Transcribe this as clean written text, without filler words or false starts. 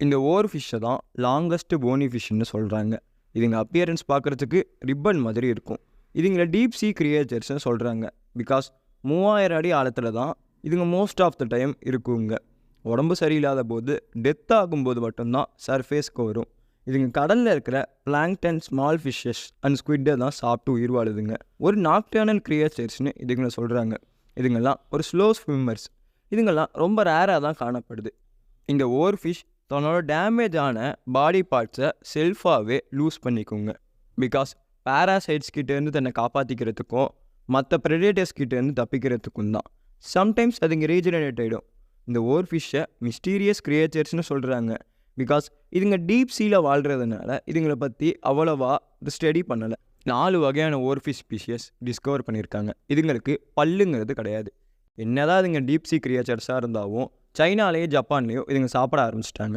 இந்த ஓவர் ஃபிஷ்ஷை தான் லாங்கஸ்ட் போனி ஃபிஷ்ன்னு சொல்கிறாங்க. இதுங்க அப்பியரன்ஸ் பார்க்குறதுக்கு ரிப்பன் மாதிரி இருக்கும். இதுங்களை டீப் சீ கிரியேச்சர்ஸ்னு சொல்கிறாங்க. பிகாஸ் 3000 அடி ஆழத்தில் தான் இதுங்க மோஸ்ட் ஆஃப் த டைம் இருக்குங்க. உடம்பு சரியில்லாத போது டெத் ஆகும்போது மட்டும்தான் சர்ஃபேஸ்க்கு வரும். இதுங்க கடலில் இருக்கிற பிளாங்டன், ஸ்மால் ஃபிஷ்ஷஸ் அண்ட் ஸ்குவிட்டை தான் சாப்பிட்டு உயிர் வாழுதுங்க. ஒரு நாக்டர்னல் கிரியேச்சர்ஸ்னு இதுங்களை சொல்கிறாங்க. இதுங்கெல்லாம் ஒரு ஸ்லோ ஸ்விம்மர்ஸ். இதுங்கெல்லாம் ரொம்ப ரேராக தான் காணப்படுது. இந்த ஓவர் ஃபிஷ் தன்னோட டேமேஜ் ஆன பாடி பார்ட்ஸை செல்ஃபாகவே லூஸ் பண்ணிக்குங்க. பிகாஸ் பேராசைட்ஸ் கிட்டேருந்து தன்னை காப்பாற்றிக்கிறதுக்கும் மற்ற ப்ரெடேட்டர்ஸ் கிட்டேருந்து தப்பிக்கிறதுக்கும் தான். சம்டைம்ஸ் அதுங்க ரீஜெனரேட் ஆகிடும். இந்த ஓவர் ஃபிஷ்ஷை மிஸ்டீரியஸ் கிரியேச்சர்ஸ்னு சொல்கிறாங்க. பிகாஸ் இதுங்க டீப் சீயில் வாழ்கிறதுனால இதுங்களை பற்றி அவ்வளோவா ஸ்டடி பண்ணலை. 4 வகையான ஓவர் ஃபிஷ் ஸ்பீஷியஸ் டிஸ்கவர் பண்ணியிருக்காங்க. இதுங்களுக்கு பல்லுங்கிறது கிடையாது. என்னதான் இதுங்க டீப் சீ கிரியேச்சர்ஸாக இருந்தாலும் சைனாலேயோ ஜப்பான்லேயோ இதுங்க சாப்பிட ஆரம்பிச்சிட்டாங்க.